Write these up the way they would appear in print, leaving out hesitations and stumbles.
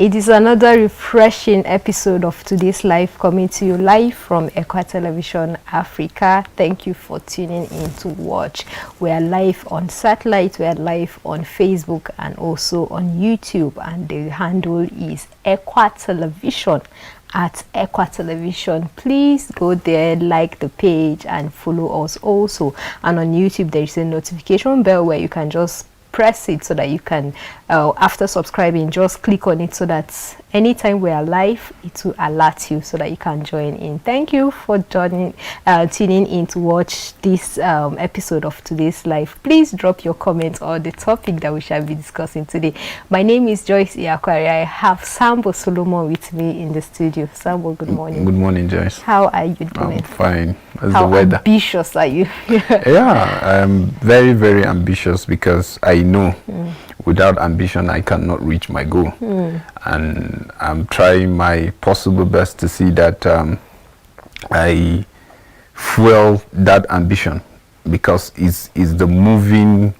It is another refreshing episode of today's live, coming to you live from Equa Television Africa. Thank you for tuning in to watch. We are live on satellite, we are live on Facebook and also on YouTube, and the handle is Equa Television. At Equa Television, please go there, like the page and follow us also. And on YouTube there is a notification bell where you can just press it so that you can after subscribing, just click on it so that anytime we are live it will alert you so that you can join in. Thank you for tuning in to watch this episode of today's live. Please drop your comments on the topic that we shall be discussing today. My name is Joyce Iyakwari. I have Sambo Solomon with me in the studio. Sambo, good morning. Good morning, Joyce. How are you doing? I'm fine. How's How the weather? Ambitious are you? Yeah, I'm very, very ambitious because I know without ambition I cannot reach my goal. And I'm trying my possible best to see that I fuel that ambition, because it's the moving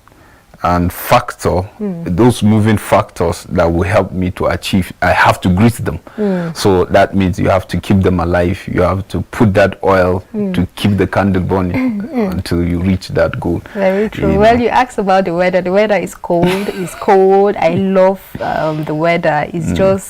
and factor, those moving factors that will help me to achieve. I have to grease them. So that means you have to keep them alive. You have to put that oil to keep the candle burning until you reach that goal. Very true. Well, you asked about the weather. The weather is cold. It's cold. I love the weather. It's just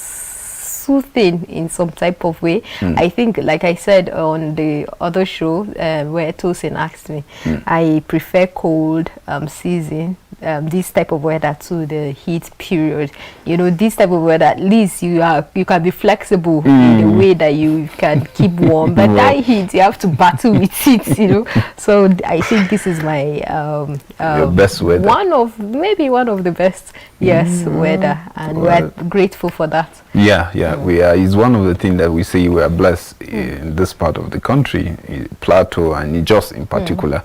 soothing in some type of way. I think, like I said on the other show where Tosin asked me, I prefer cold season, this type of weather to the heat period. You know, this type of weather, at least you can be flexible in the way that you can keep warm, but that heat you have to battle with it, you know. So I think this is my your best weather, maybe one of the best weather, and we're grateful for that. Yeah, we are. It's one of the things that we say we are blessed in this part of the country, Plateau and just in particular.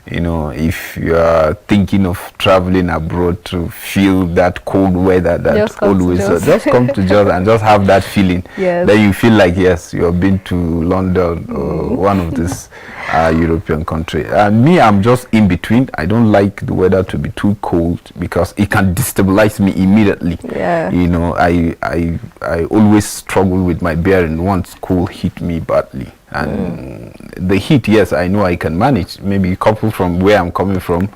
You know, if you are thinking of traveling abroad to feel that cold weather, that just always just come to Jos and just have that feeling. Yes. Then you feel like, yes, you have been to London or one of these European countries. And me, I'm just in between. I don't like the weather to be too cold because it can destabilize me immediately. Yeah. You know, I always struggle with my bearing once cold hit me badly. And the heat, yes, I know I can manage. Maybe coupled from where I'm coming from,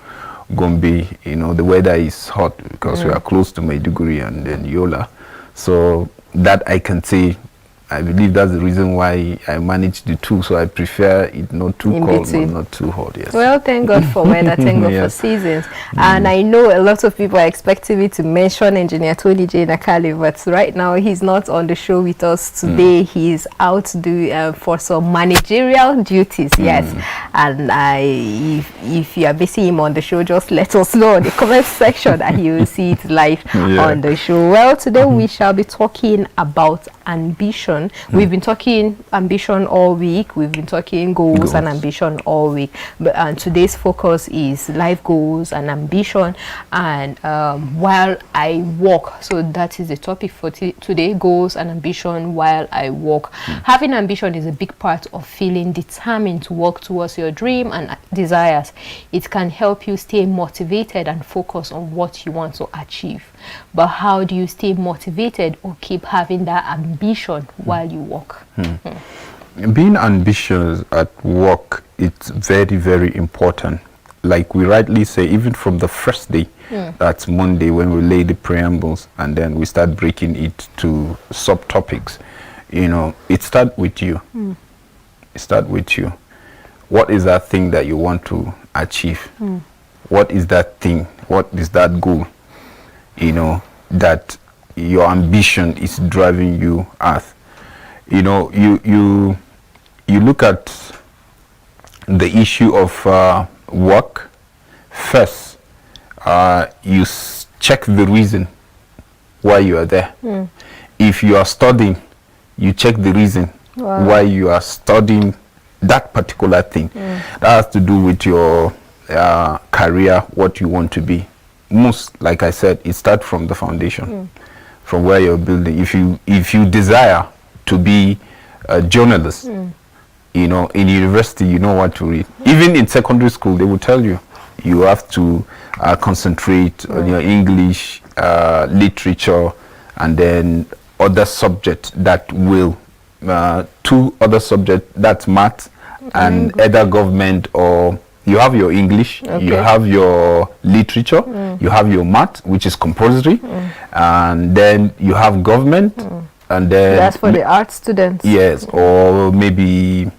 Gombe, you know, the weather is hot because we are close to Maiduguri and then Yola. So that I can say, I believe that's the reason why I manage the two. So I prefer it not too cold, but not too hot. Yes. Well, thank God for weather, thank God for seasons. And I know a lot of people are expecting me to mention Engineer Tony J. Nakali, but right now he's not on the show with us today. He's out for some managerial duties. Yes. And if you are missing him on the show, just let us know in the comment section and you will see it live on the show. Well, today we shall be talking about ambition. We've been talking ambition all week. We've been talking goals and ambition all week. But today's focus is life goals and ambition. And while I walk, so that is the topic for today: goals and ambition while I walk. Having ambition is a big part of feeling determined to work towards your dream and desires. It can help you stay motivated and focus on what you want to achieve. But how do you stay motivated or keep having that ambition while you walk? Being ambitious at work, it's very, very important. Like we rightly say, even from the first day, that's Monday, when we lay the preambles and then we start breaking it to subtopics. You know, it starts with you. It starts with you. What is that thing that you want to achieve? What is that thing? What is that goal? You know, that your ambition is driving you at. You know, you look at the issue of work. First, you check the reason why you are there. If you are studying, you check the reason why you are studying that particular thing. That has to do with your career, what you want to be. Most, like I said, it starts from the foundation, from where you're building. If you desire to be a journalist, you know, in university, you know what to read. Even in secondary school, they will tell you have to concentrate on your English, literature, and then other subjects that will, 2 other subjects, that's math and either government, or you have your English, you have your literature, you have your math, which is compulsory, and then you have government, and then that's for the art students. Yes, or maybe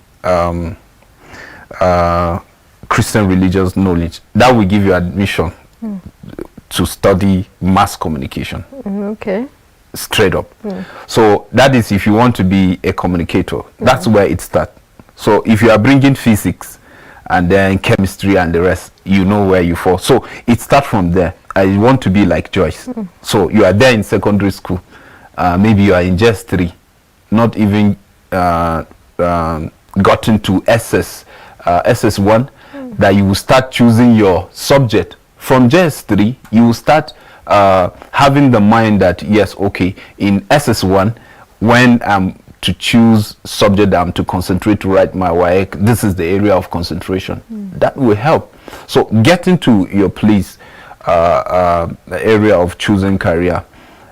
Christian religious knowledge. That will give you admission to study mass communication. Okay. Straight up. So that is if you want to be a communicator. That's where it starts. So if you are bringing physics and then chemistry and the rest, you know where you fall. So it starts from there. I want to be like Joyce. So you are there in secondary school. Maybe you are in just 3, not even gotten to SS1, that you will start choosing your subject. From just 3, you will start having the mind that, yes, okay, in SS1, when I'm to choose subject that I'm to concentrate to write my WAEC, this is the area of concentration. That will help. So get into your place, the area of choosing career.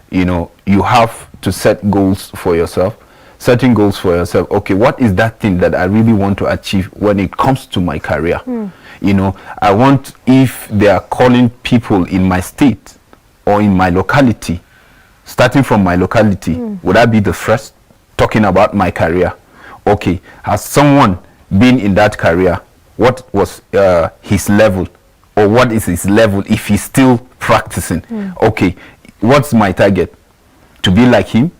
You know, you have to set goals for yourself. Setting goals for yourself. Okay, what is that thing that I really want to achieve when it comes to my career? You know, I want, if they are calling people in my state or in my locality, starting from my locality, would I be the first talking about my career? Okay, has someone been in that career? What was his level, or what is his level if he's still practicing? Okay, what's my target? To be like him,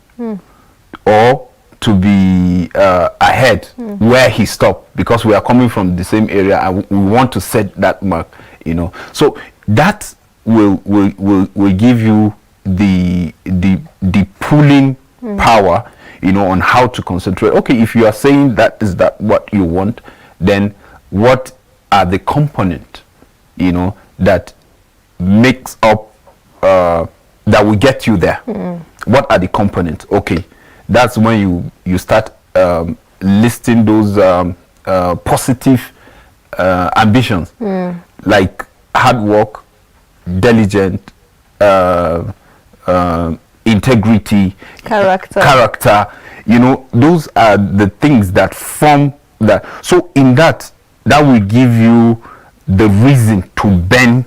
or to be ahead where he stopped, because we are coming from the same area and we want to set that mark, you know. So that will give you the pulling power, you know, on how to concentrate. Okay, if you are saying that is that what you want, then what are the components, you know, that makes up that will get you there? What are the components? Okay, that's when you start listing those positive ambitions, like hard work, diligent, integrity, character. You know, those are the things that form that. So in that will give you the reason to bend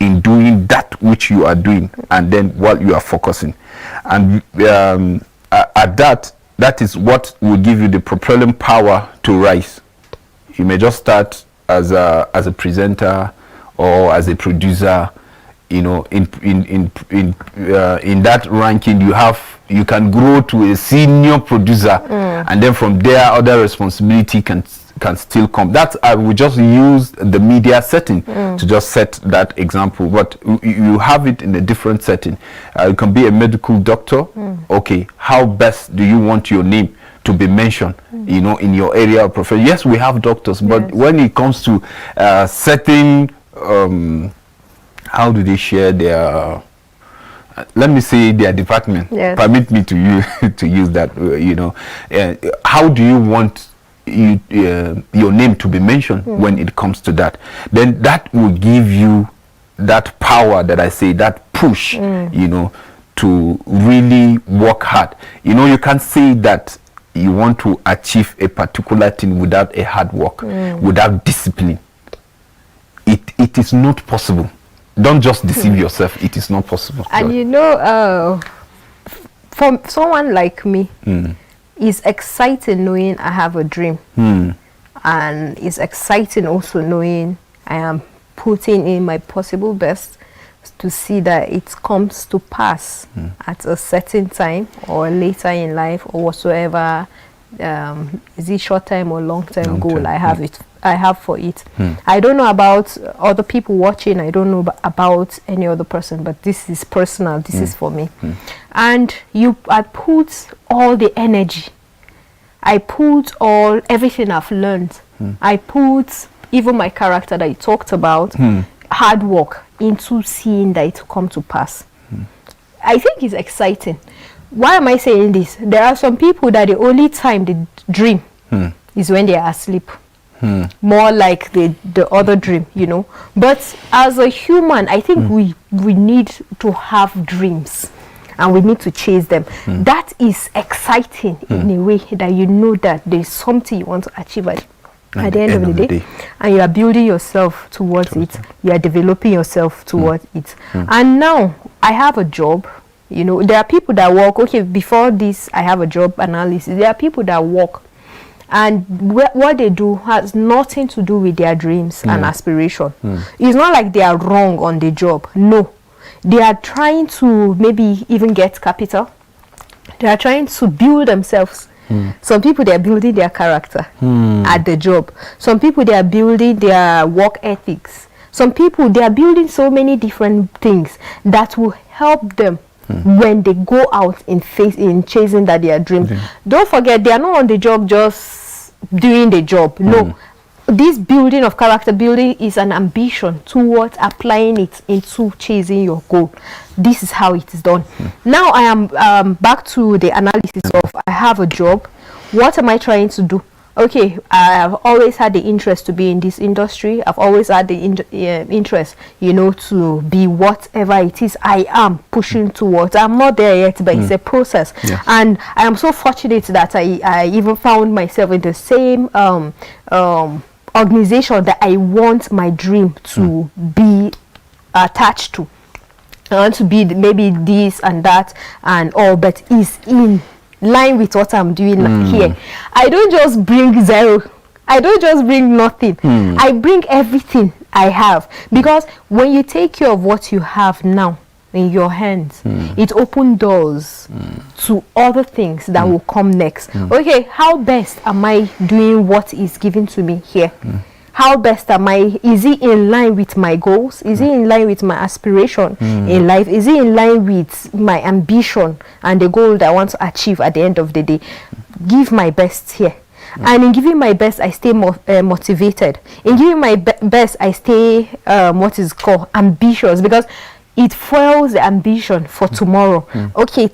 in doing that which you are doing, and then while you are focusing, and at that is what will give you the propelling power to rise. You may just start as a presenter or as a producer, you know. In that ranking, you can grow to a senior producer, and then from there other responsibility can still come. That I will just use the media setting to just set that example, but you have it in a different setting. You can be a medical doctor. Okay, how best do you want your name to be mentioned, you know, in your area of profession? Yes, we have doctors, but when it comes to setting, how do they share their, let me say, their department? Permit me to use that, you know. How do you want your name to be mentioned when it comes to that? Then that will give you that power that I say, that push, you know, to really work hard. You know, you can't say that you want to achieve a particular thing without a hard work, without discipline. It is not possible. Don't just deceive yourself. It is not possible. And you know, for someone like me, it's exciting knowing I have a dream, and it's exciting also knowing I am putting in my possible best to see that it comes to pass at a certain time or later in life, or whatsoever is it short time or long term goal I have for it. I don't know about other people watching, I don't know about any other person, but this is personal, this is for me. And I put all the energy, I put everything I've learned, I put even my character that you talked about, hard work, into seeing that it come to pass. I think it's exciting. Why am I saying this? There are some people that the only time they dream is when they are asleep. More like the other dream, you know. But as a human, I think we need to have dreams. and we need to chase them. That is exciting in a way that you know that there's something you want to achieve at the end of the day, and you are building yourself towards it. You are developing yourself towards it. And now I have a job. You know, there are people that work. Okay, before this, I have a job analysis. There are people that work, and what they do has nothing to do with their dreams and aspiration. It's not like they are wrong on the job. No, they are trying to maybe even get capital. They are trying to build themselves. Some people, they are building their character at the job. Some people, they are building their work ethics. Some people, they are building so many different things that will help them when they go out in chasing their dreams. Don't forget, they are not on the job just doing the job. No, this building of character building is an ambition towards applying it into chasing your goal. This is how it is done. Now I am back to the analysis of, I have a job. What am I trying to do? Okay, I've always had the interest to be in this industry. I've always had the interest, you know, to be whatever it is I am pushing towards. I'm not there yet, but it's a process. And I am so fortunate that I even found myself in the same organization that I want my dream to be attached to. I want to be maybe this and that and all, but is in line with what I'm doing here. I don't just bring zero. I don't just bring nothing. I bring everything I have, because when you take care of what you have now in your hands, it opens doors to other things that will come next. Okay, how best am I doing what is given to me here? How best am I? Is it in line with my goals? Is it in line with my aspiration in life? Is it in line with my ambition and the goal that I want to achieve at the end of the day? Give my best here. And in giving my best, I stay motivated. In giving my best, I stay what is called ambitious, because it fuels the ambition for tomorrow. Okay,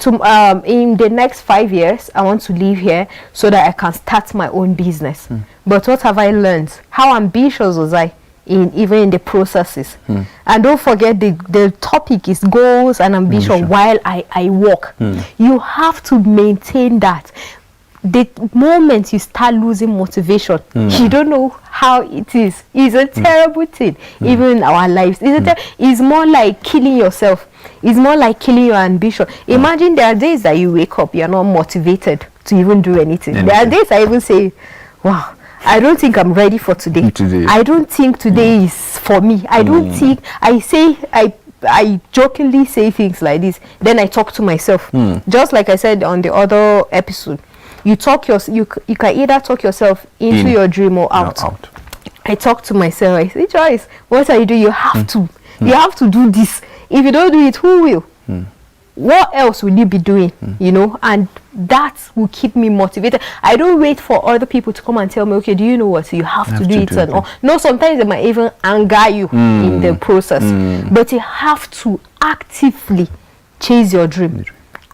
in the next 5 years, I want to live here so that I can start my own business. But what have I learned? How ambitious was I even in the processes? And don't forget, the topic is goals and ambition while I work. You have to maintain that. The moment you start losing motivation, you don't know how it is. It's a terrible thing, even in our lives. It's more like killing yourself. It's more like killing your ambition. Imagine there are days that you wake up, you're not motivated to even do anything. There are days I even say, wow, I don't think I'm ready for today. I don't think today is for me. I don't think, I jokingly say things like this. Then I talk to myself. Just like I said on the other episode. You can either talk yourself into your dream or out. I talk to myself. I say, Joyce, what are you doing? You have to. You have to do this. If you don't do it, who will? What else will you be doing? You know, and that will keep me motivated. I don't wait for other people to come and tell me, okay, do you know what? You have to do it and all. No, sometimes they might even anger you in the process. But you have to actively chase your dream.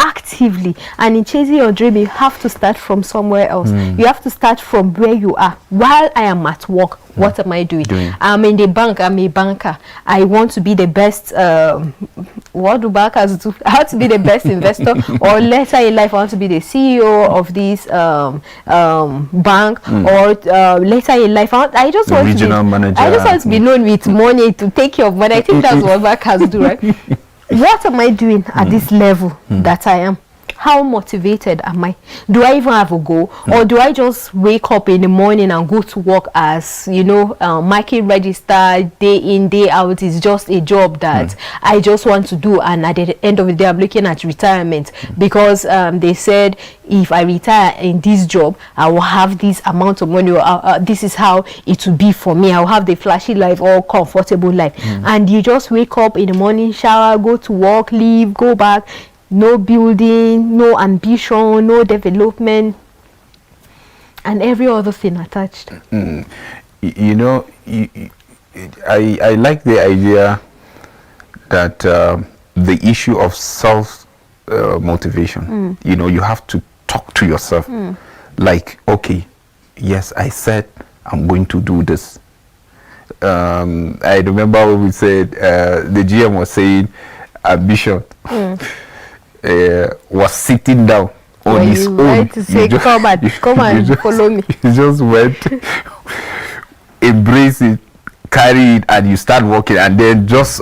Actively. And in chasing your dream, you have to start from somewhere else. You have to start from where you are. While I am at work, what am I doing? I'm in the bank. I'm a banker. I want to be the best. What do bankers do? I want to be the best investor. Or later in life, I want to be the CEO of this bank. Or later in life, I just want to be manager. I just want to be known with money to take care of money. I think that's what bankers do, right? What am I doing at this level that I am? How motivated am I? Do I even have a goal? Or do I just wake up in the morning and go to work as, you know, market register, day in, day out? Is just a job that I just want to do, and at the end of the day, I'm looking at retirement because they said if I retire in this job, I will have this amount of money. This is how it will be for me. I'll have the flashy life or comfortable life. And you just wake up in the morning, shower, go to work, leave, go back. No building, no ambition, no development, and every other thing attached. You know, I like the idea that the issue of self motivation. You know, you have to talk to yourself. Like, okay, yes, I said I'm going to do this. I remember when we said the GM was saying ambition. was sitting down on when his you own. went to say, come and follow me. You just went, embrace it, carry it, and you start walking, and then just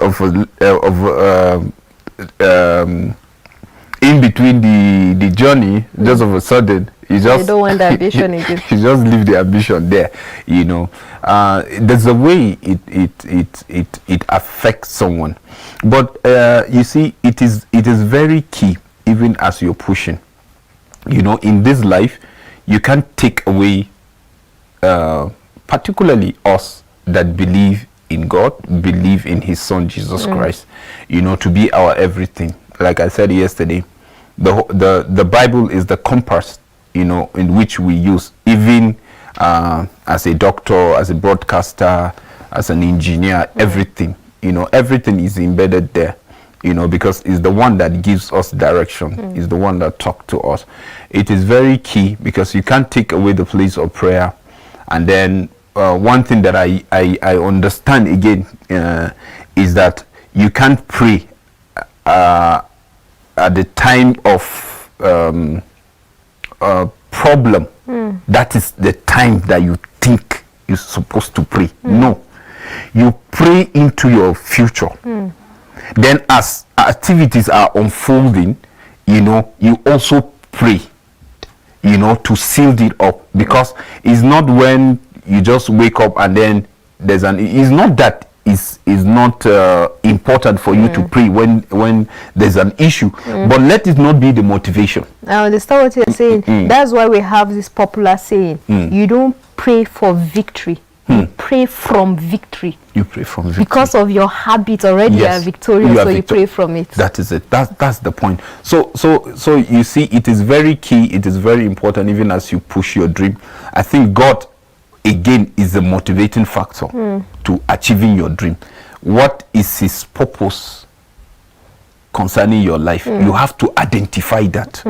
in between the journey, just of a sudden, you just don't want the ambition again. You just leave the ambition there. There's a way it affects someone, but you see, it is very key, even as you're pushing. In this life, you can't take away, particularly us that believe in God, believe in His Son Jesus Christ, to be our everything. Like I said yesterday, the Bible is the compass, in which we use, even as a doctor, as a broadcaster, as an engineer, everything, everything is embedded there, because it's the one that gives us direction, it's the one that talks to us. It is very key, because you can't take away the place of prayer. And then one thing that I understand again is that you can't pray at the time of problem. That is the time that you think you're supposed to pray. No, you pray into your future. Then as activities are unfolding, you also pray, to seal it up, because it's not when you just wake up and then it's not that is not important for you to pray when there's an issue, but let it not be the motivation. I understand what you're saying. That's why we have this popular saying, you don't pray for victory, you pray from victory. You pray from victory because of your habit already. Yes, you are victorious, so you pray from it. That is it. That's the point. So you see, it is very key, it is very important, even as you push your dream. I think God again is the motivating factor to achieving your dream. What is His purpose concerning your life? You have to identify that.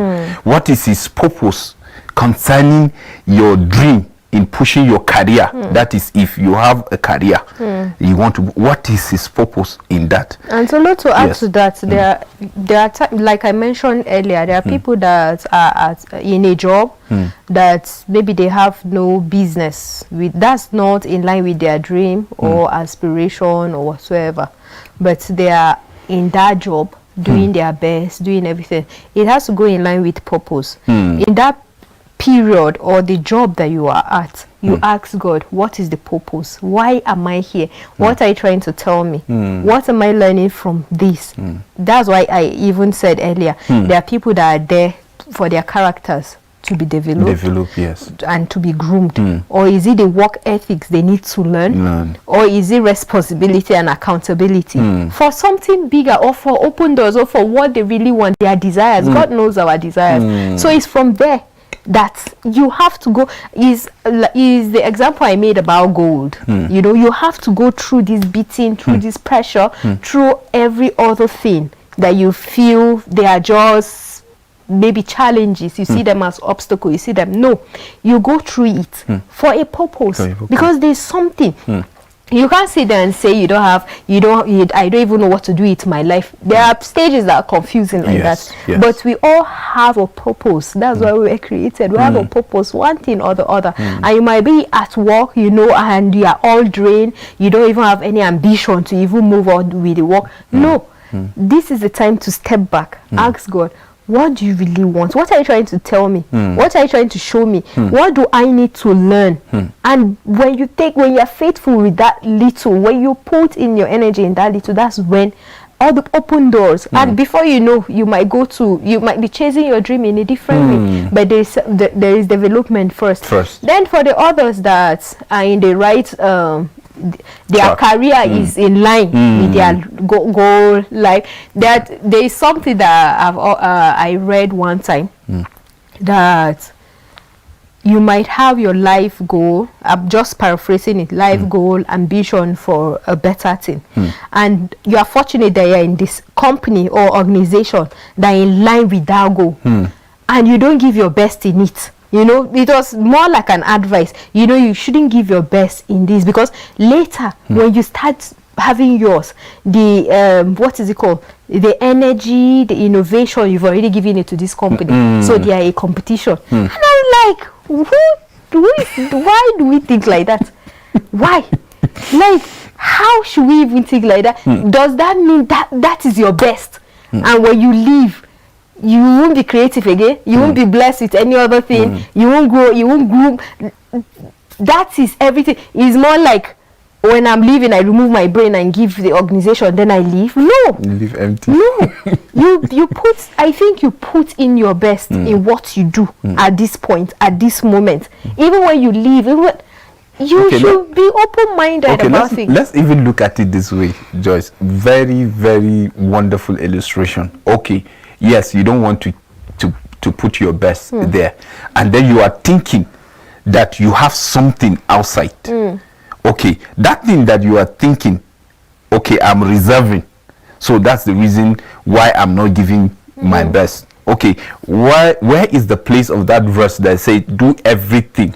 What is His purpose concerning your dream in pushing your career? That is, if you have a career, you want to, what is His purpose in that? And so not to add to that, there are like I mentioned earlier, there are people that are in a job that maybe they have no business with, that's not in line with their dream or aspiration or whatsoever, but they are in that job doing their best, doing everything. It has to go in line with purpose. In that period or the job that you are at, you ask God, what is the purpose? Why am I here? What are you trying to tell me? What am I learning from this? That's why I even said earlier, there are people that are there for their characters to be developed, yes, and to be groomed. Or is it the work ethics they need to learn? Or is it responsibility and accountability for something bigger, or for open doors, or for what they really want, their desires? God knows our desires. So it's from there that you have to go. Is the example I made about gold. You have to go through this beating, through this pressure, through every other thing that you feel they are just maybe challenges. You see them as obstacles, you see them, no, you go through it for a purpose, because there's something. You can't sit there and say I don't even know what to do with my life. There are stages that are confusing like that. But we all have a purpose. That's why we were created. We have a purpose, one thing or the other. And you might be at work, and you are all drained. You don't even have any ambition to even move on with the work. No, this is the time to step back. Ask God, what do you really want? What are you trying to tell me? What are you trying to show me? What do I need to learn? And when you are faithful with that little, when you put in your energy in that little, that's when all the open doors. And before you know, you might be chasing your dream in a different way. But there is development first. Then for the others that are in the right their career is in line with their goal. Like that, there is something that I read one time, that you might have your life goal. I'm just paraphrasing it: life goal, ambition for a better thing, and you are fortunate that you're in this company or organization that are in line with that goal, and you don't give your best in it. It was more like an advice. You shouldn't give your best in this, because later when you start having yours, the what is it called, the energy, the innovation, you've already given it to this company. So they are a competition. And I'm like, why do we think like that? Why? Like, how should we even think like that? Does that mean that is your best? And when you leave, you won't be creative again. You won't be blessed with any other thing. You won't grow. You won't grow. That is everything. It's more like, when I'm leaving, I remove my brain and give the organization, then I leave. No. You leave empty. No. you put, I think you put in your best in what you do at this point, at this moment. Even when you leave, you should be open-minded about things. Let's even look at it this way, Joyce. Very, very wonderful illustration. Okay, yes, you don't want to put your best there. And then you are thinking that you have something outside. Okay, that thing that you are thinking, okay, I'm reserving, so that's the reason why I'm not giving my best. Okay, where is the place of that verse that says, do everything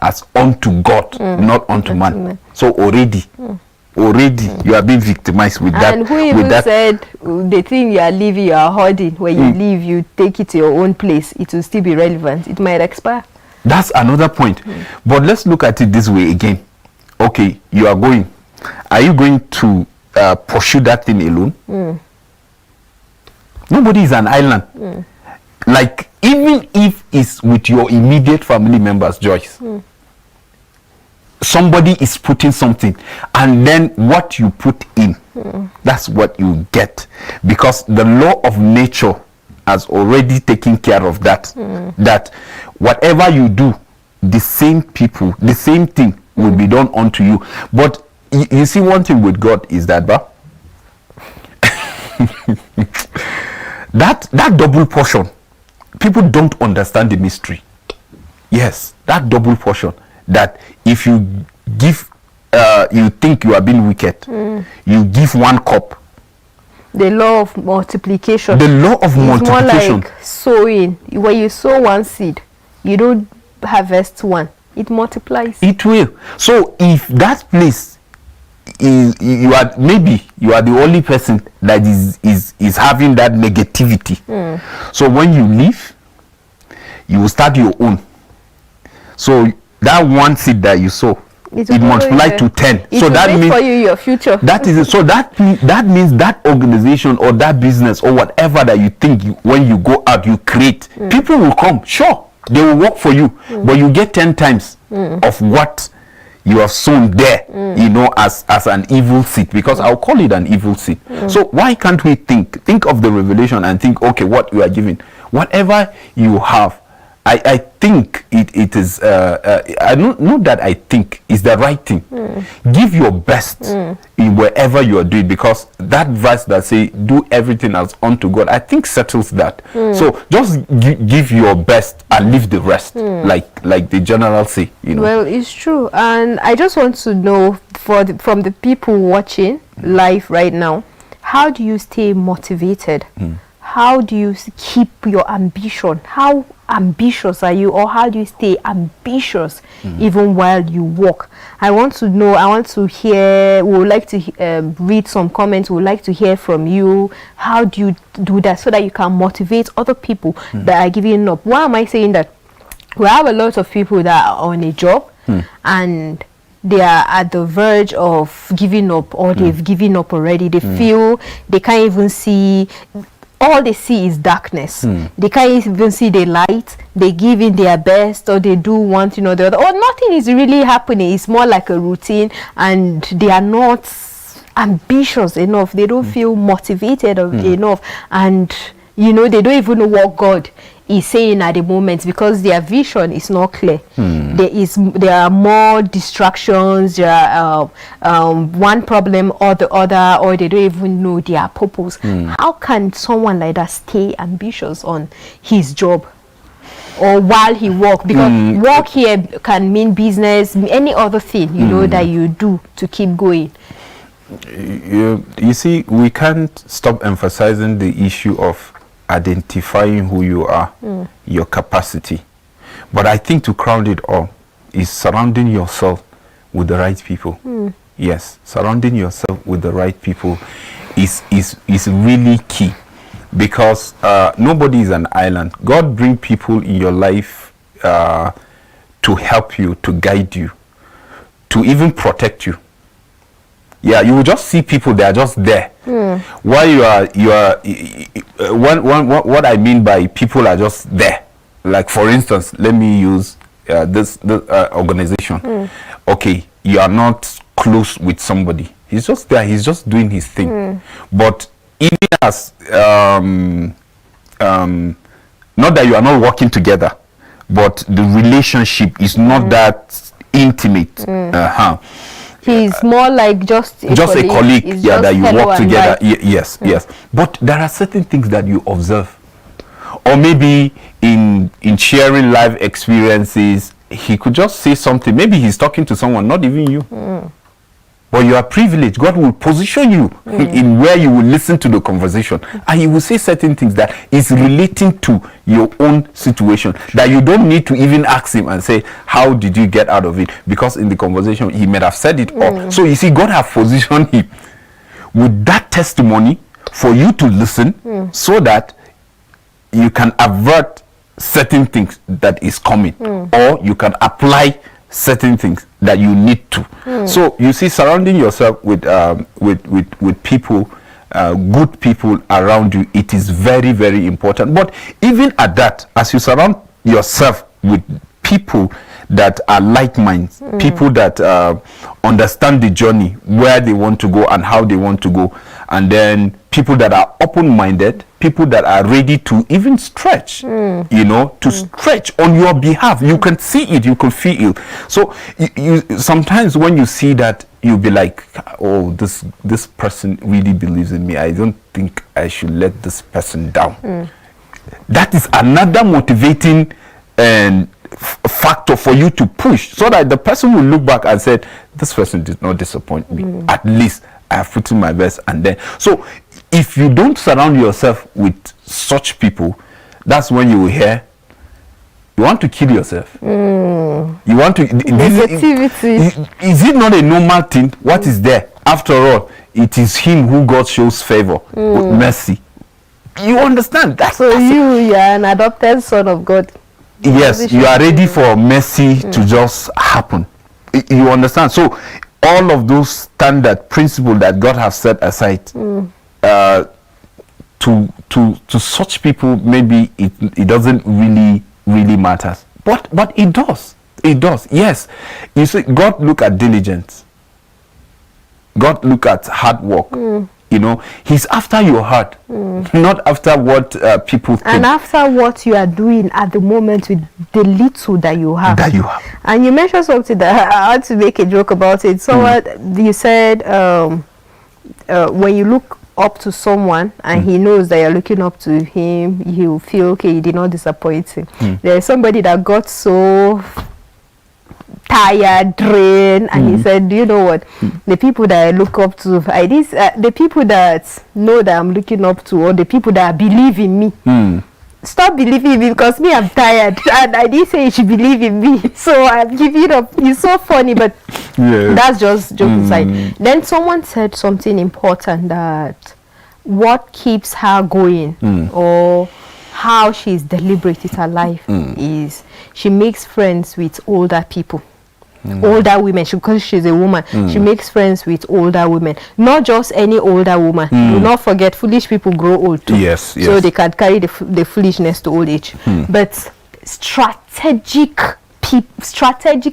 as unto God, not unto man? So already you are being victimized with that. And who even said the thing you are leaving, you are hoarding, when you leave, you take it to your own place, it will still be relevant. It might expire. That's another point. But let's look at it this way again. Okay, you are going. Are you going to pursue that thing alone? Nobody is an island. Like, even if it's with your immediate family members, Joyce, somebody is putting something, and then what you put in, that's what you get. Because the law of nature has already taken care of that. That whatever you do, the same people, the same thing will be done unto you. But you see, one thing with God is that that double portion, people don't understand the mystery. Yes, that double portion, that if you give, you think you are being wicked, you give 1 cup. The law of multiplication. The law of multiplication. More like sowing. When you sow 1 seed, you don't harvest 1. It multiplies. It will. So if that place is, you are the only person that is having that negativity. So when you leave, you will start your own. So that 1 seed that you sow, it multiplies to 10. So that means for you your future. That is it. So that means that organization or that business or whatever that you think when you go out you create, people will come. Sure, they will work for you, but you get 10 times of what you have sown there, you know, as an evil seed, because I'll call it an evil seed. So why can't we think of the revelation and think, okay, what you are giving, whatever you have, I think it is, I don't know that I think is the right thing. Give your best in wherever you are doing, because that verse that say do everything as unto God, I think settles that. So just give your best and leave the rest, like the general say, you know. Well, it's true. And I just want to know from the people watching live right now, how do you stay motivated? How do you keep your ambition? How ambitious are you, or how do you stay ambitious even while you walk? I want to know, I want to hear, we would like to read some comments, we would like to hear from you. How do you do that so that you can motivate other people that are giving up? Why am I saying that? We have a lot of people that are on a job and they are at the verge of giving up, or they've given up already. They feel they can't even see. All they see is darkness. They can't even see the light. They give in their best, or they do one thing or the other, or nothing is really happening. It's more like a routine, and they are not ambitious enough. They don't feel motivated enough, and you know, they don't even know what God is saying at the moment, because their vision is not clear. There are more distractions. There are one problem or the other, or they don't even know their purpose. How can someone like that stay ambitious on his job or while he works? Because work here can mean business, any other thing, you know, that you do to keep going. You see, we can't stop emphasizing the issue of identifying who you are, your capacity. But I think to crown it all is surrounding yourself with the right people. Yes, surrounding yourself with the right people is really key, because nobody is an island. God bring people in your life to help you, to guide you, to even protect you. Yeah, you will just see people, they are just there. While what I mean by people are just there, like for instance, let me use this organization. Okay, you are not close with somebody, he's just there, he's just doing his thing. But even as not that you are not working together, but the relationship is not that intimate. He's more like just a colleague, yeah, that you work together. Yes. But there are certain things that you observe, or maybe in sharing life experiences, he could just say something. Maybe he's talking to someone, not even you. But you are privileged. God will position you in where you will listen to the conversation, and he will say certain things that is relating to your own situation, that you don't need to even ask him and say, how did you get out of it? Because in the conversation, he might have said it all. So you see, God has positioned him with that testimony for you to listen, so that you can avert certain things that is coming, or you can apply certain things that you need to. So you see, surrounding yourself with people, good people around you, it is very, very important. But even at that, as you surround yourself with people that are like minds, people that understand the journey, where they want to go and how they want to go, and then people that are open-minded, people that are ready to even stretch, you know, to stretch on your behalf. You can see it, you can feel it. So you sometimes when you see that, you'll be like, oh, this person really believes in me. I don't think I should let this person down. That is another motivating factor for you to push, so that the person will look back and say, this person did not disappoint me. At least I have put in my best. And then, so if you don't surround yourself with such people, that's when you will hear, you want to kill yourself. You want to negativity. Is it not a normal thing? What is there? After all, it is him who God shows favor with mercy. You understand? That's you are an adopted son of God. Yes, you are ready for mercy to just happen. You understand? So all of those standard principles that God has set aside, to such people, maybe it doesn't really matter. But it does. It does. Yes. You see, God look at diligence. God look at hard work. You know, he's after your heart, not after what people think. And after what you are doing at the moment with the little that you have. And you mentioned something that I had to make a joke about it. So you said when you look up to someone and he knows that you're looking up to him, he will feel, okay, you did not disappoint him. There's somebody that got so tired, drained, and he said, do you know what, the people that I look up to, the people that know that I'm looking up to, or the people that believe in me, stop believing in me, because me, I'm tired, and I didn't say you should believe in me, so I'm giving up. It's so funny, but that's just joke aside. Then someone said something important, that what keeps her going, or how she's deliberate with her life, is she makes friends with older people. Older women, because she's a woman, she makes friends with older women, not just any older woman. Do not forget, foolish people grow old too. Yes. So they can carry the foolishness to old age. But strategic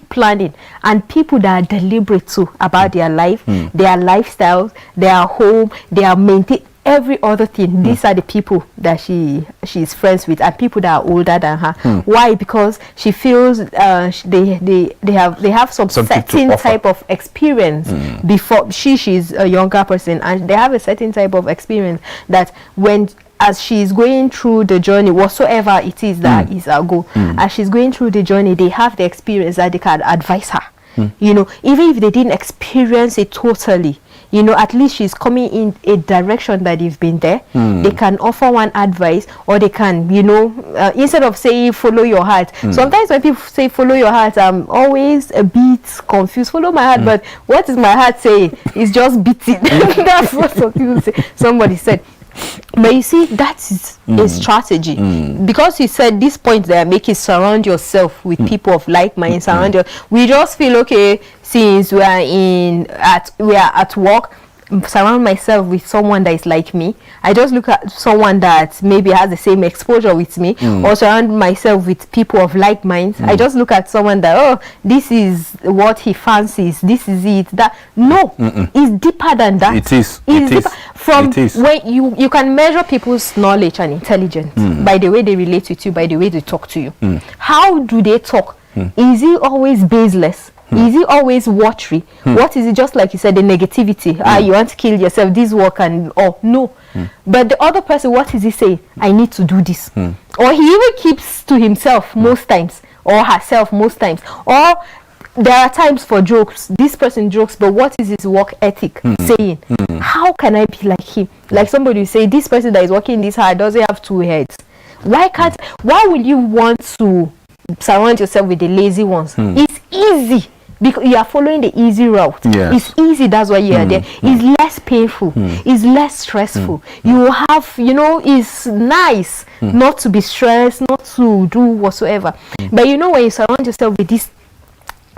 planning, and people that are deliberate too about their life, their lifestyles, their home, their maintain every other thing. These are the people that she's friends with, and people that are older than her. Why? Because she feels they have some certain type of experience before she's a younger person, and they have a certain type of experience that when, as she's going through the journey, whatsoever it is that is our goal, as she's going through the journey, they have the experience that they can advise her. You know, even if they didn't experience it totally, you know, at least she's coming in a direction that you've been there. They can offer one advice, or they can, you know, instead of saying follow your heart. Sometimes when people say follow your heart, I'm always a bit confused. Follow my heart, but what is my heart saying? It's just beating. That's what some people say. Somebody said. But you see, that is a strategy, because you said this point that I make is surround yourself with people of like mind. We just feel, okay, since we are at work, surround myself with someone that is like me. I just look at someone that maybe has the same exposure with me, or surround myself with people of like minds. I just look at someone that, oh, this is what he fancies, this is it. That no, it's deeper than that. It is. From when you can measure people's knowledge and intelligence by the way they relate with you, by the way they talk to you. How do they talk? Is it always baseless? Is it always watery? What is it? Just like you said, the negativity. You want to kill yourself, this work, and no. But the other person, what is he saying? I need to do this. Or he even keeps to himself most times, or herself most times. Or there are times for jokes. This person jokes, but what is his work ethic saying? How can I be like him? Like somebody will say, this person that is working this hard doesn't have two heads. Why will you want to surround yourself with the lazy ones? It's easy. Because you are following the easy route. It's easy, that's why you are there. It's less painful, it's less stressful. You have, you know, it's nice not to be stressed, not to do whatsoever. But you know, when you surround yourself with this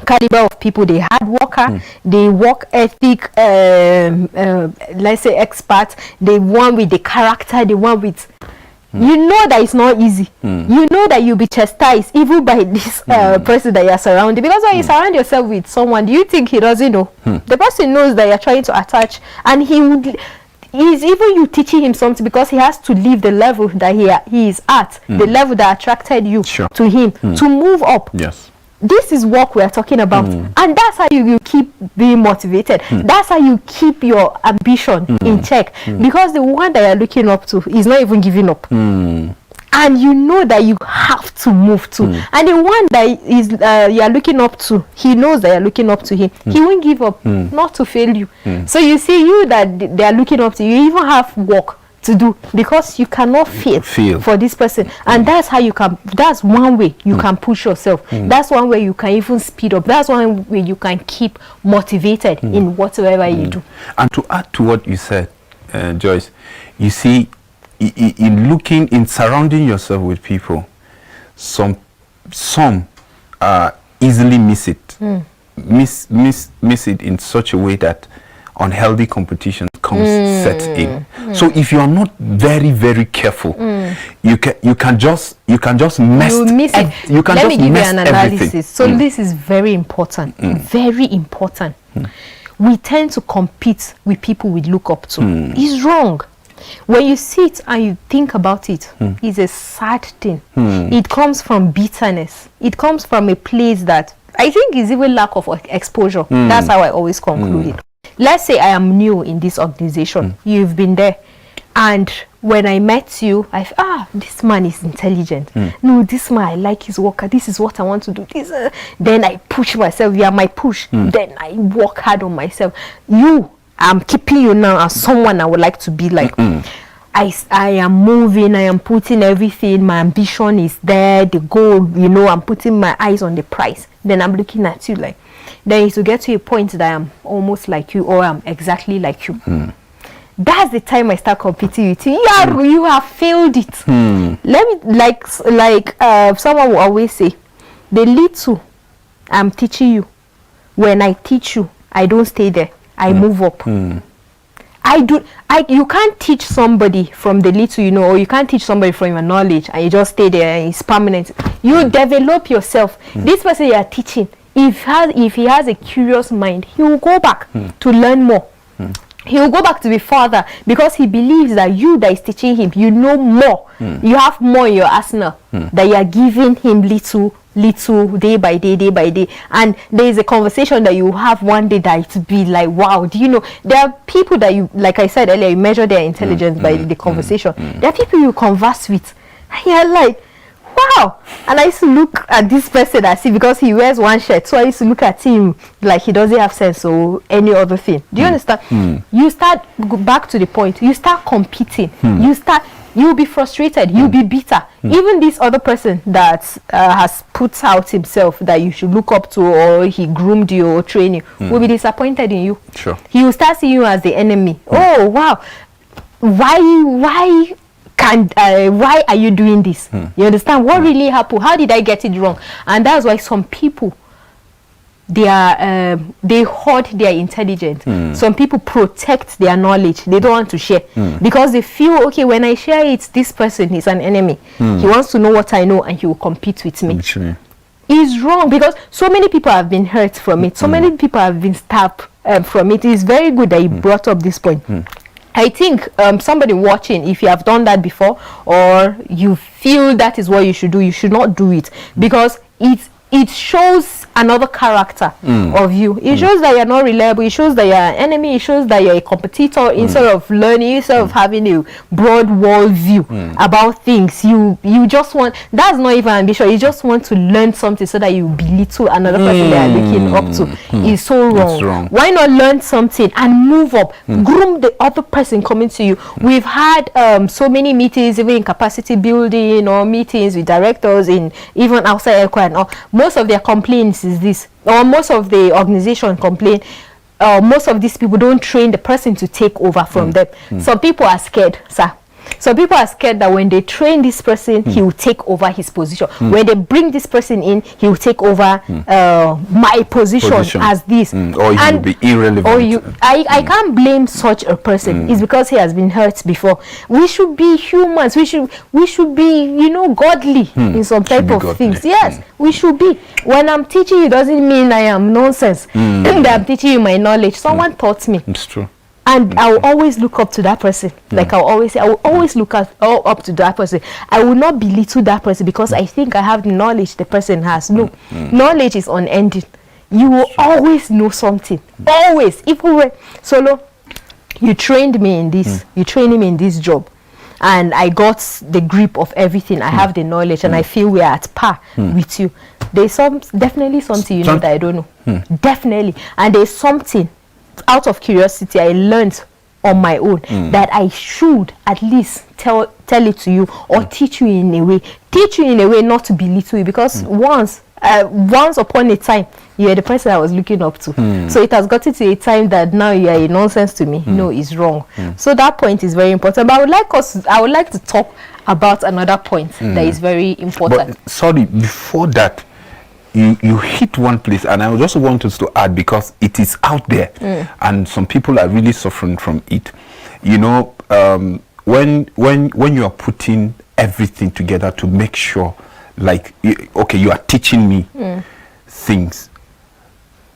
caliber of people, the hard worker, the work ethic, let's say expert, the one with the character, the one with, you know that it's not easy. You know that you'll be chastised even by this person that you're surrounded. Because when you surround yourself with someone, do you think he doesn't know? The person knows that you're trying to attach, and he's even you teaching him something, because he has to leave the level that he is at, the level that attracted you to him, to move up. This is what we're talking about, and that's how you keep being motivated. That's how you keep your ambition in check, because the one that you're looking up to is not even giving up, and you know that you have to move to. And the one that is you're looking up to, he knows that you're looking up to him. He won't give up, not to fail you. So you see, you that they are looking up to, you even have work to do, because you cannot fail for this person. And that's how you can, that's one way you can push yourself. That's one way you can even speed up. That's one way you can keep motivated in whatsoever you do. And to add to what you said, Joyce, you see, in surrounding yourself with people, some easily miss it, miss it in such a way that unhealthy competition sets in. So if you are not very, very careful, you can just mess. You miss it. You can Let just me give mess you an analysis. everything. So this is very important. Very important. We tend to compete with people we look up to. It's wrong. When you sit and you think about it, it's a sad thing. It comes from bitterness. It comes from a place that I think is even lack of exposure. That's how I always conclude it. Let's say I am new in this organization. You've been there, and when I met you, this man is intelligent. No, this man, I like his work. This is what I want to do. Then I push myself. You are my push. Then I work hard on myself. I'm keeping you now as someone I would like to be like. I am moving. I am putting everything. My ambition is there. The goal, you know, I'm putting my eyes on the prize. Then I'm looking at you like, then to get to a point that I'm almost like you, or I'm exactly like you. That's the time I start competing with you. You have failed it. Let me, like someone will always say, the little I'm teaching you, when I teach you, I don't stay there. I move up. You can't teach somebody from the little you know, or you can't teach somebody from your knowledge and you just stay there and it's permanent. You develop yourself. This person you are teaching, if he has a curious mind, he will go back to learn more. He will go back to be further, because he believes that you that is teaching him, you know more. You have more in your arsenal, that you are giving him little day by day. And there is a conversation that you have one day that it be like, wow, do you know, there are people that you, like I said earlier, you measure their intelligence by the conversation. There are people you converse with and you're like, wow. And I used to look at this person as if, because he wears one shirt, so I used to look at him like he doesn't have sense or any other thing. Do you understand? You start, go back to the point, you start competing. You'll be frustrated, you'll be bitter. Even this other person that has put out himself that you should look up to, or he groomed you or trained you, will be disappointed in you. Sure. He will start seeing you as the enemy. Oh wow, why are you doing this? You understand? What really happened? How did I get it wrong? And that's why some people, they hoard their intelligence. Some people protect their knowledge. They don't want to share because they feel, okay, when I share it, this person is an enemy. He wants to know what I know and he will compete with me. It's wrong, because so many people have been hurt from it. So many people have been stabbed from it. It's very good that you brought up this point. I think somebody watching, if you have done that before, or you feel that is what you should do, you should not do it, because it shows another character of you. It shows that you're not reliable. It shows that you're an enemy. It shows that you're a competitor. Instead of learning, instead of having a broad world view about things, you just want, that's not even ambition. You just want to learn something so that you belittle another person that you're looking up to. It's so wrong. Why not learn something and move up? Groom the other person coming to you. We've had so many meetings, even in capacity building, or meetings with directors in even outside ECHO and all. Most of their complaints is this, or most of the organization complain, most of these people don't train the person to take over from them. Some people are scared, sir. Some people are scared that when they train this person, he will take over his position. When they bring this person in, he will take over my position as this. Or he will be irrelevant. Or I can't blame such a person. It's because he has been hurt before. We should be humans. We should be, you know, godly in some type of things. Yes, we should be. When I'm teaching you, doesn't mean I am nonsense. That I'm teaching you my knowledge. Someone taught me. It's true. And I will always look up to that person. Like I always say, I will always look up to that person. I will not belittle that person because I think I have the knowledge the person has. No, knowledge is unending. You will always know something. Always. If we were Solo, you trained me in this. You trained me in this job. And I got the grip of everything. I have the knowledge, and I feel we are at par with you. There's definitely something you know that I don't know. Definitely. And there's something, out of curiosity, I learned on my own that I should at least tell it to you, or teach you in a way not to belittle you, because once upon a time you are the person I was looking up to. So it has gotten to a time that now you are a nonsense to me. No, it's wrong. So that point is very important. But I would like to talk about another point that is very important. But sorry, before that, you hit one place, and I just want us to add, because it is out there and some people are really suffering from it. You know, when you are putting everything together to make sure, like, okay, you are teaching me things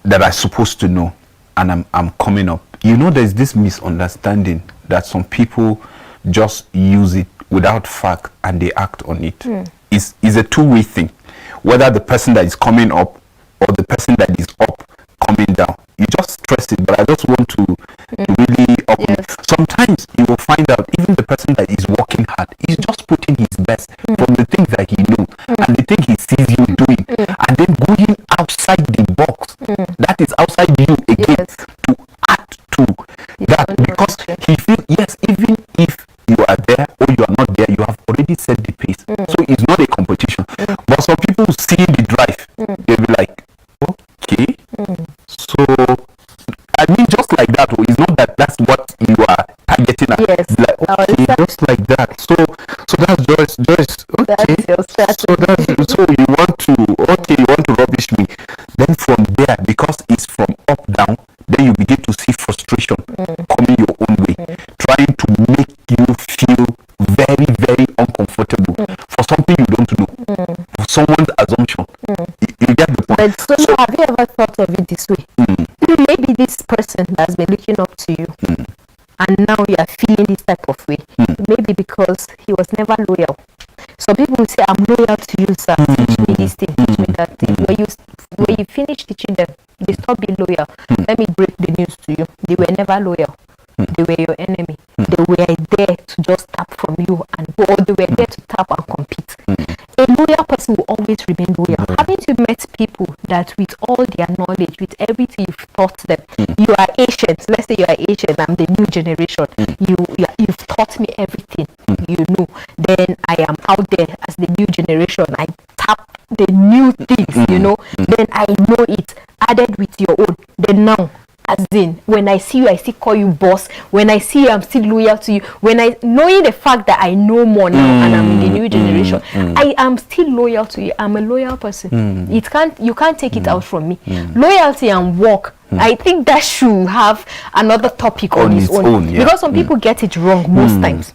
that I'm supposed to know, and I'm coming up. You know, there's this misunderstanding that some people just use it without fact and they act on it. It's a two-way thing. Whether the person that is coming up or the person that is up coming down, you just stress it. But I just want to really up. Yes. Sometimes you will find out even the person that is working hard is just putting his best from the things that he knows and the thing he sees you doing, and then going outside the box. That is outside you again to add to that, because he feels, yes, even if you are there or you are not there, you have already set the pace. So it's not a competition. But some people see the drive, they'll be like, okay, so I mean, just like that. It's not that that's what you are targeting at. Yes. Like, okay, just like that. So that's Joyce. Okay. That's your strategy. So you want to rubbish me. Then from there, because it's from up down, then you begin to see frustration coming your own way, trying to make you feel very, very uncomfortable for something you don't know, for someone's assumption. You get the point. But so have you ever thought of it this way? Maybe this person has been looking up to you, and now you are feeling this type of way. Maybe because he was never loyal. Some people will say, I'm loyal to you, sir. Teach me this thing, teach me that thing. When you finish teaching them, they stop being loyal. Let me break the news to you. They were never loyal. They were your enemy. They were there to just tap from you, or they were there to tap and compete. A loyal always remain loyal? Haven't you met people that with all their knowledge, with everything you've taught them, you are ancient, let's say you are ancient, I'm the new generation, you've taught me everything, you know, then I am out there as the new generation, I tap the new things, you know, then I know it, added with your own, then now, as in, when I see you, I still call you boss. When I see you, I'm still loyal to you. Knowing the fact that I know more now and I'm in the new generation, I am still loyal to you. I'm a loyal person. You can't take it out from me. Loyalty and work, I think that should have another topic on its own. Yeah. Because some people get it wrong most times.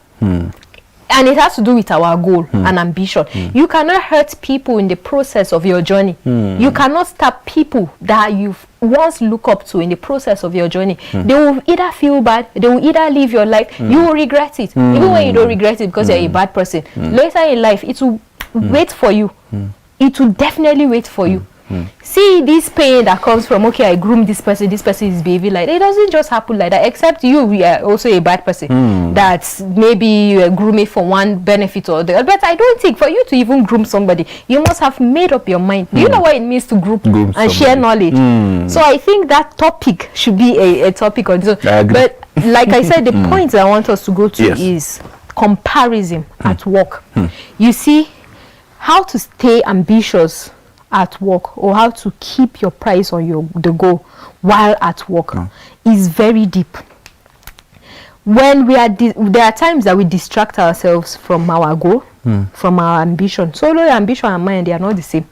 And it has to do with our goal and ambition. You cannot hurt people in the process of your journey. You cannot stop people that you've once look up to in the process of your journey. They will either feel bad, they will either live your life, you will regret it. Even when you don't regret it because you're a bad person. Later in life, it will wait for you. It will definitely wait for you. See this pain that comes from, okay, I groomed this person is behaving like that. It doesn't just happen like that, except you are also a bad person. That maybe you are grooming for one benefit or the other. But I don't think for you to even groom somebody, you must have made up your mind. Do you know what it means to groom and somebody, share knowledge? So I think that topic should be a topic on this. But like I said, the point I want us to go to is comparison at work. You see, how to stay ambitious at work, or how to keep your price on the goal while at work is very deep. When we are there are times that we distract ourselves from our goal, from our ambition. So your ambition and mine, they are not the same.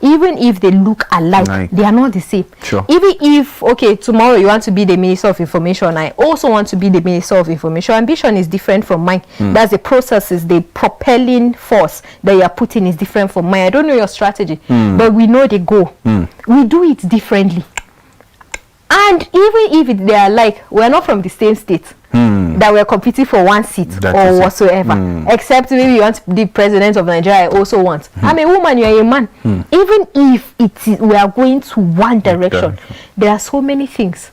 Even if they look alike, they are not the same. Sure. Even if, okay, tomorrow you want to be the Minister of Information, I also want to be the Minister of Information. Ambition is different from mine. That's the process, is the propelling force that you are putting is different from mine. I don't know your strategy, but we know the goal. We do it differently. And even if they are like, we're not from the same state, that we're competing for one seat or whatsoever, except maybe you want to be president of Nigeria, I also want. I'm a woman, you're a man. Even if we are going to one direction, there are so many things.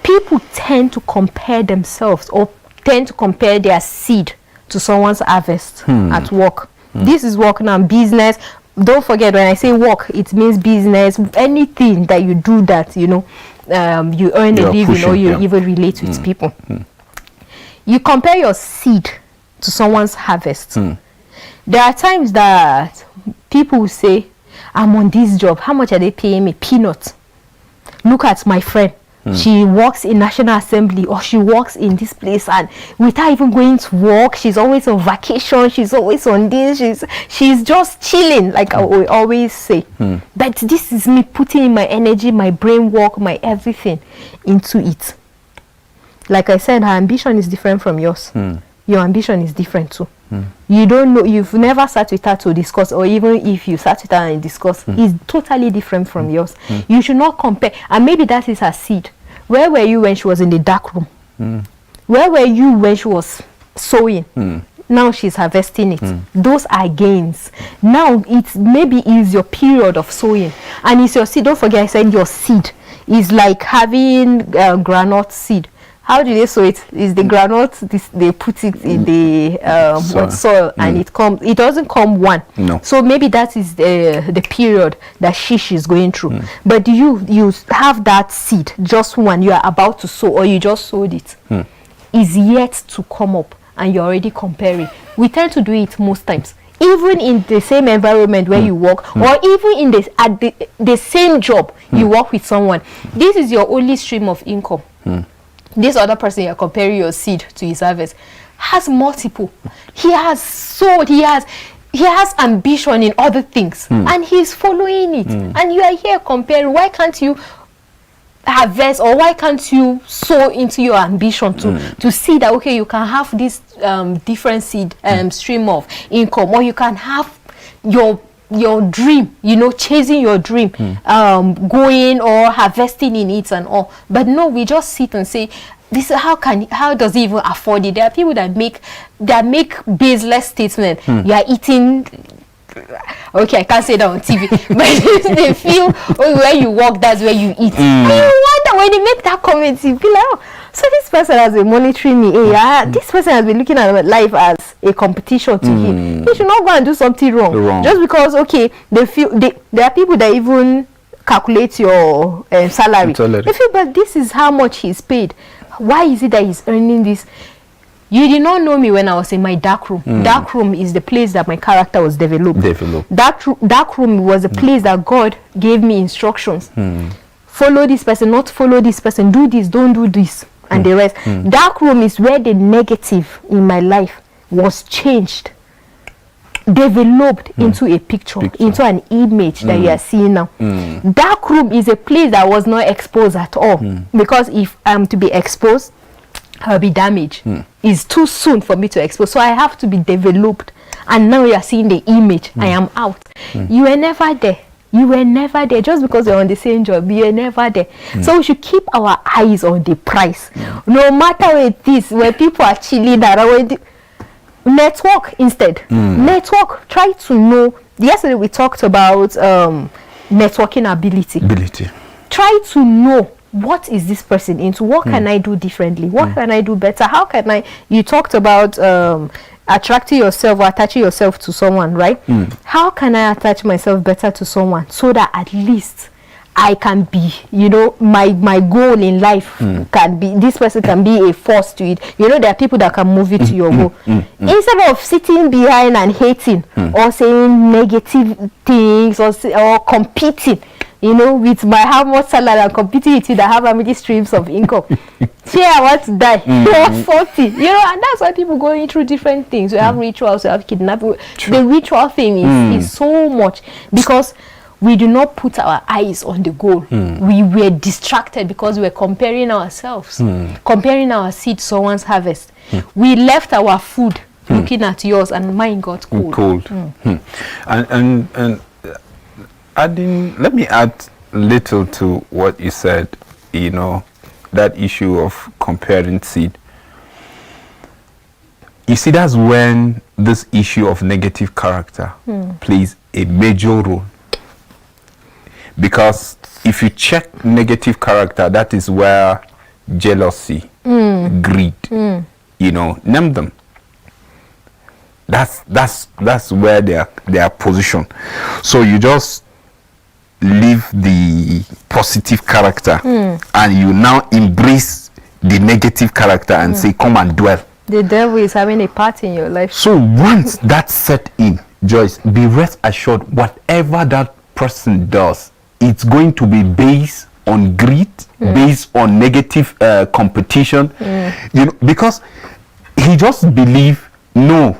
People tend to compare themselves or tend to compare their seed to someone's harvest at work. This is work now, business. Don't forget, when I say work, it means business, anything that you do that, you know, you earn a living or you even relate with people. You compare your seed to someone's harvest. There are times that people will say, I'm on this job, how much are they paying me? Peanuts. Look at my friend. She works in National Assembly, or she works in this place, and without even going to work, she's always on vacation, she's always on this, she's just chilling, like I will always say. But this is me putting in my energy, my brain work, my everything into it. Like I said, her ambition is different from yours. Your ambition is different too. You don't know, you've never sat with her to discuss, or even if you sat with her and discuss, it's totally different from yours. You should not compare. And maybe that is her seed. Where were you when she was in the dark room? Where were you when she was sowing? Now she's harvesting it. Those are gains. Now it maybe is your period of sowing, and it's your seed. Don't forget, I said your seed is like having granite seed. How do they sow it? Is the granite, they put it in the soil, and it doesn't come one. No. So maybe that is the period that she's going through. But you have that seed, just one, you are about to sow, or you just sowed it, is yet to come up, and you're already comparing. We tend to do it most times. Even in the same environment where you work, or even in the same job, you work with someone. This is your only stream of income. This other person you're comparing your seed to his harvest has multiple. He has sowed, he has ambition in other things, and he's following it. And you are here comparing. Why can't you harvest, or why can't you sow into your ambition to see that, okay, you can have this different seed stream of income, or you can have your dream, you know, chasing your dream, going or harvesting in it and all. But no, we just sit and say, this how does he even afford it? There are people that make baseless statements. You are eating, okay, I can't say that on TV, but they feel, oh, where you walk, that's where you eat. And you wonder when they make that comment, you be like, oh, So this person has been monitoring me. This person has been looking at my life as a competition to him. He should not go and do something wrong. Just because, okay, they feel there are people that even calculate your salary. They feel, but this is how much he's paid. Why is it that he's earning this? You did not know me when I was in my dark room. Dark room is the place that my character was developed. Dark room was the place that God gave me instructions. Follow this person, not follow this person. Do this, don't do this, and the rest. Dark room is where the negative in my life was changed, developed into a picture, into an image that you are seeing now. Dark room is a place that was not exposed at all, because if I'm to be exposed, I'll be damaged. It's too soon for me to expose, so I have to be developed. And now you are seeing the image. I am out. You were never there. You were never there. Just because you're on the same job, you were never there. So we should keep our eyes on the price. No matter where it is, where people are chilling around, network instead. Network. Try to know. Yesterday we talked about networking ability. Try to know, what is this person into? What can I do differently? What can I do better? How can I? You talked about attracting yourself or attaching yourself to someone, right? How can I attach myself better to someone so that at least I can be, you know, my goal in life can be, this person can be a force to it. You know, there are people that can move you to your goal. Instead of sitting behind and hating or saying negative things or competing, you know, with how much salary I'm competing with you that have how many streams of income. I want to die. You're 40. You know, and that's why people going through different things. We have rituals, we have kidnapping. The ritual thing is so much because we do not put our eyes on the goal. We were distracted because we were comparing ourselves, comparing our seed to someone's harvest. We left our food looking at yours, and mine got cold. And let me add little to what you said, you know, that issue of comparing seed. You see, that's when this issue of negative character plays a major role. Because if you check negative character, that is where jealousy, greed, you know, name them. That's where they are positioned. So you just leave the positive character and you now embrace the negative character and say, come and dwell. The devil is having a part in your life. So once that's set in, Joyce, be rest assured, whatever that person does, it's going to be based on greed, based on negative competition, you know, because he just believe, no,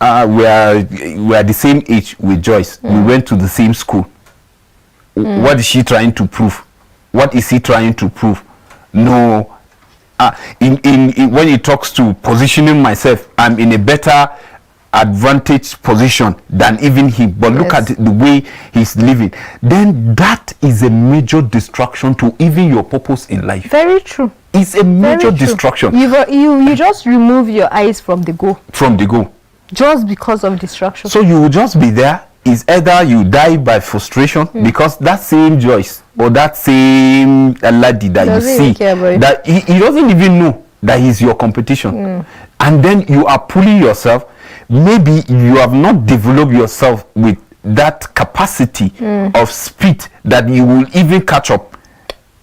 we are the same age with Joyce. We went to the same school. What is she trying to prove? What is he trying to prove? No. In when he talks to positioning myself, I'm in a better advantage position than even him. But look at the way he's living. Then that is a major distraction to even your purpose in life. Very true. It's a major distraction. You just remove your eyes from the goal. From the goal. Just because of distraction. So you will just be there. Is either you die by frustration because that same Joyce or that same lady that you see, that he doesn't even know that he's your competition. And then you are pulling yourself. Maybe you have not developed yourself with that capacity of speed that you will even catch up.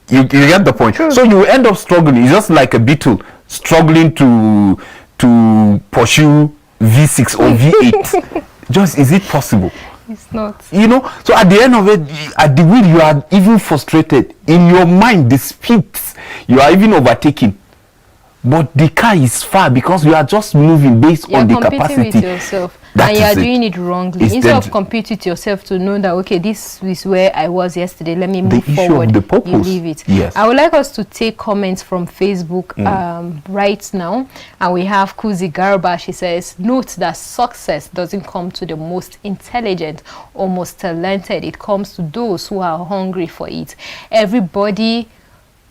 You get the point? True. So you will end up struggling. It's just like a beetle struggling to pursue V6 or V8. Just, is it possible? It's not. You know, so at the end of it, at the wheel, you are even frustrated. In your mind, the speeds, you are even overtaking. But the car is far because you are just moving based on the capacity. You're competing with yourself. And you are doing it wrongly. Instead of competing with yourself to know that, okay, this is where I was yesterday, let me move forward. The purpose. You leave it. Yes. I would like us to take comments from Facebook right now. And we have Kuzi Garba. She says, note that success doesn't come to the most intelligent or most talented. It comes to those who are hungry for it. Everybody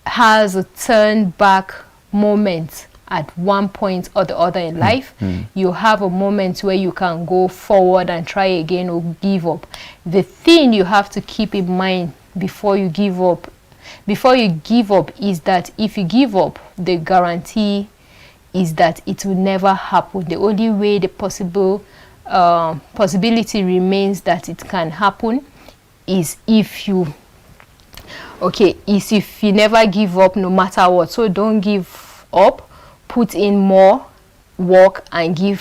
has a turn back moment at one point or the other in life. You have a moment where you can go forward and try again or give up. The thing you have to keep in mind before you give up before you give up is that if you give up, the guarantee is that it will never happen. The only way the possibility remains that it can happen is if you never give up no matter what. So don't give up, put in more work and give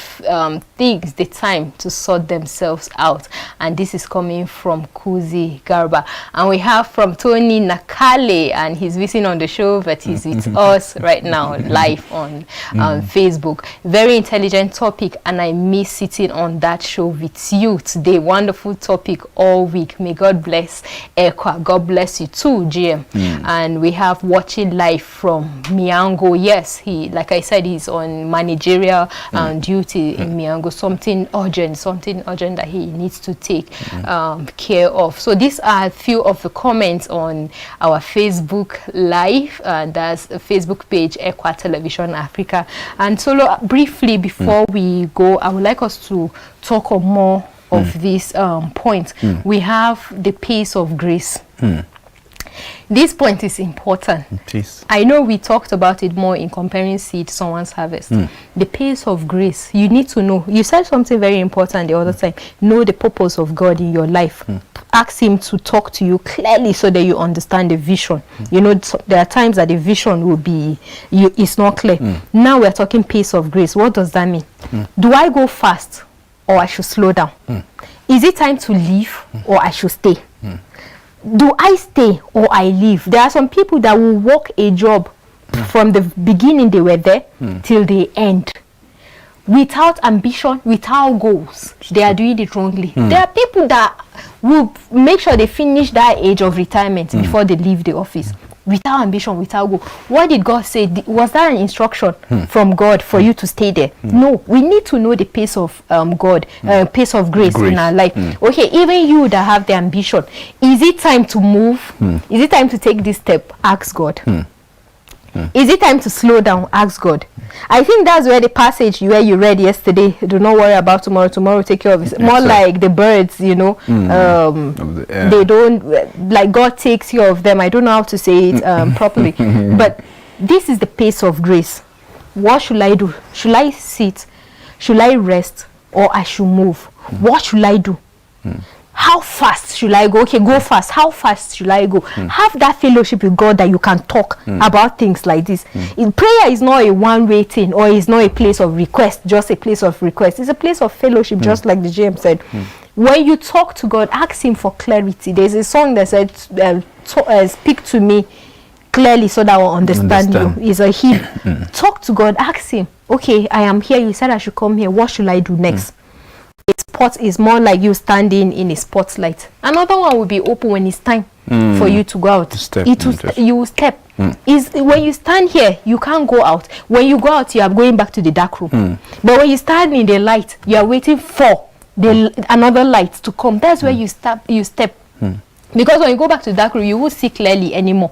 things the time to sort themselves out. And this is coming from Kuzi Garba. And we have from Tony Nakale, and he's visiting on the show, but he's with us right now live on Facebook. Very intelligent topic, and I miss sitting on that show with you today. Wonderful topic all week. May God bless Ekwa. God bless you too, GM. And we have watching live from Miango. Yes, he, like I said, he's on managerial duty in Miango. Something urgent that he needs to take care of. So these are a few of the comments on our Facebook live. That's a Facebook page, Ekwa Television Africa. And so briefly before we go, I would like us to talk more of this point. We have the pace of grace. This point is important. Please. I know we talked about it more in comparing seed to someone's harvest. The pace of grace, you need to know. You said something very important the other time. Know the purpose of God in your life. Ask him to talk to you clearly so that you understand the vision. You know, there are times that the vision will be, it's not clear. Now we're talking pace of grace. What does that mean? Do I go fast or I should slow down? Is it time to leave or I should stay? Do I stay or I leave? There are some people that will work a job from the beginning they were there till the end. Without ambition, without goals, they are doing it wrongly. There are people that will make sure they finish that age of retirement before they leave the office. Without ambition, without goal. What did God say? Was that an instruction from God for you to stay there? No. We need to know the pace of God, pace of grace in our life. Okay, even you that have the ambition, is it time to move? Is it time to take this step? Ask God. Is it time to slow down? Ask God. I think that's where the passage where you read yesterday, do not worry about tomorrow, tomorrow will take care of it. More like the birds, you know, they don't, like God takes care of them. I don't know how to say it properly, but this is the pace of grace. What should I do? Should I sit? Should I rest? Or I should move? What should I do? How fast should I go? Okay, go fast. How fast should I go? Have that fellowship with God that you can talk about things like this. Prayer is not a one-way thing, or is not a place of request, just a place of request. It's a place of fellowship, just like the GM said. When you talk to God, ask him for clarity. There's a song that said, speak to me clearly so that I will understand you. It's a hymn. Talk to God, ask him, okay, I am here. You said I should come here. What should I do next? A spot is more like you standing in a spotlight. Another one will be open when it's time for you to go out. You will step. When you stand here, you can't go out. When you go out, you are going back to the dark room. But when you stand in the light, you are waiting for another light to come. That's where you step. Because when you go back to the dark room, you won't see clearly anymore.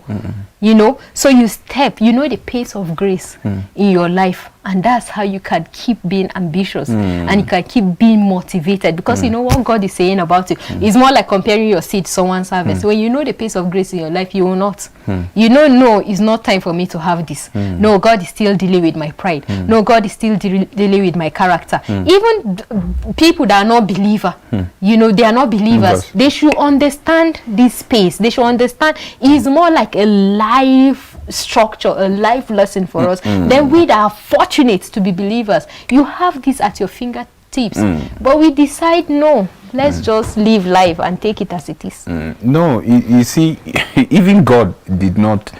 You know, so you step. You know the pace of grace in your life. And that's how you can keep being ambitious and you can keep being motivated, because you know what God is saying about it. It's more like comparing your seed to someone's harvest. When you know the pace of grace in your life, you will not. You know, no, it's not time for me to have this. No, God is still dealing with my pride. No, God is still dealing with my character. Even people that are not believer, you know, they are not believers. They should understand this pace. They should understand it's more like a life structure, a life lesson for us. Then we that are fortunate to be believers, you have this at your fingertips. But we decide, no, let's just live life and take it as it is. No, you see, even God did not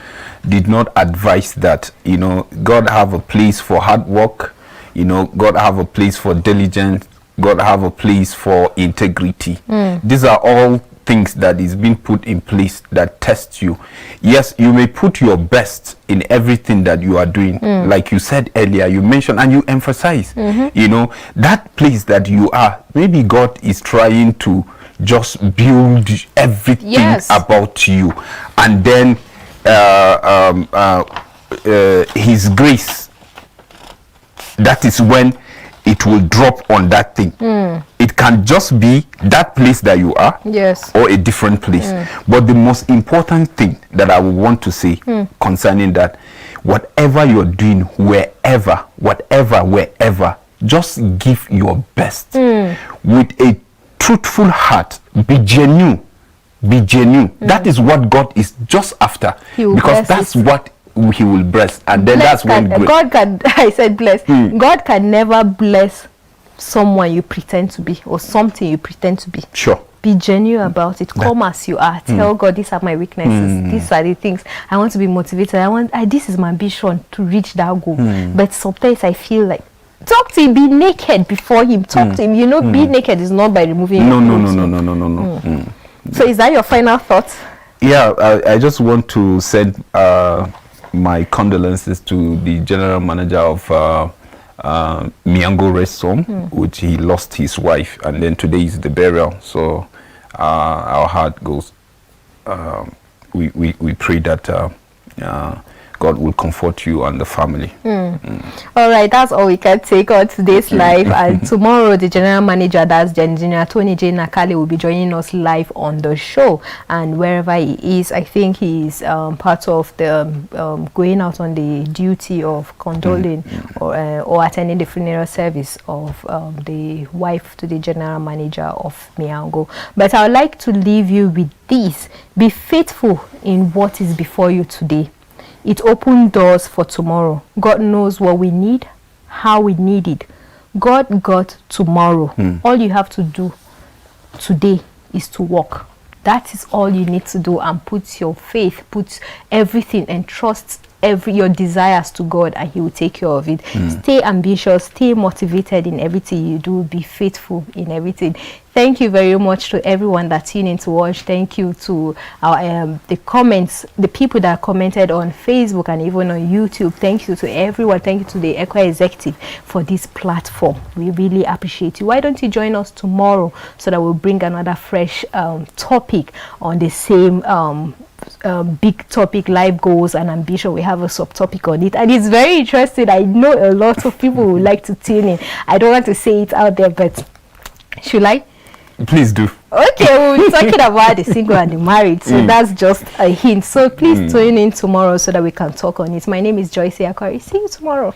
advise that. You know, God have a place for hard work. You know, God have a place for diligence. God have a place for integrity. These are all things that is being put in place that test you. Yes, you may put your best in everything that you are doing. Like you said earlier, you mentioned and you emphasize, you know, that place that you are, maybe God is trying to just build everything about you. And then his grace, that is when it will drop on that thing. It can just be that place that you are, yes, or a different place. But the most important thing that I would want to say concerning that, whatever you're doing, wherever, just give your best with a truthful heart. Be genuine. That is what God is just after, because that's what he will bless, and then that's when God can I said bless. God can never bless someone you pretend to be or something you pretend to be. Sure. Be genuine about it. Come as you are. Tell God, these are my weaknesses. These are the things I want to be motivated. This is my ambition to reach that goal. But sometimes I feel like, talk to him. Be naked before him. Talk to him. You know, be naked is not by removing your clothes. No. So is that your final thought? Yeah, I just want to send my condolences to the general manager of Miango Rest Home, which he lost his wife, and then today is the burial. So our heart goes. We pray that God will comfort you and the family. All right, that's all we can take on today's live. And tomorrow, the general manager, that's Engineer Tony J. Nakale, will be joining us live on the show. And wherever he is, I think he's part of the going out on the duty of condoling or attending the funeral service of the wife to the general manager of Miango. But I would like to leave you with this: be faithful in what is before you today. It opens doors for tomorrow. God knows what we need, how we need it. God got tomorrow. All you have to do today is to walk. That is all you need to do, and put your faith, put everything and trust your desires to God, and he will take care of it. Stay ambitious, stay motivated in everything you do, be faithful in everything. Thank you very much to everyone that tuned in to watch. Thank you to our the comments, the people that commented on Facebook and even on YouTube. Thank you to everyone. Thank you to the Equa Executive for this platform. We really appreciate you. Why don't you join us tomorrow so that we'll bring another fresh topic on the same big topic, life goals and ambition. We have a subtopic on it, and it's very interesting. I know a lot of people would like to tune in. I don't want to say it out there, but should I? Please do. Okay, we'll be talking about the single and the married, so that's just a hint. So please tune in tomorrow so that we can talk on it. My name is Joyce Akwari. See you tomorrow.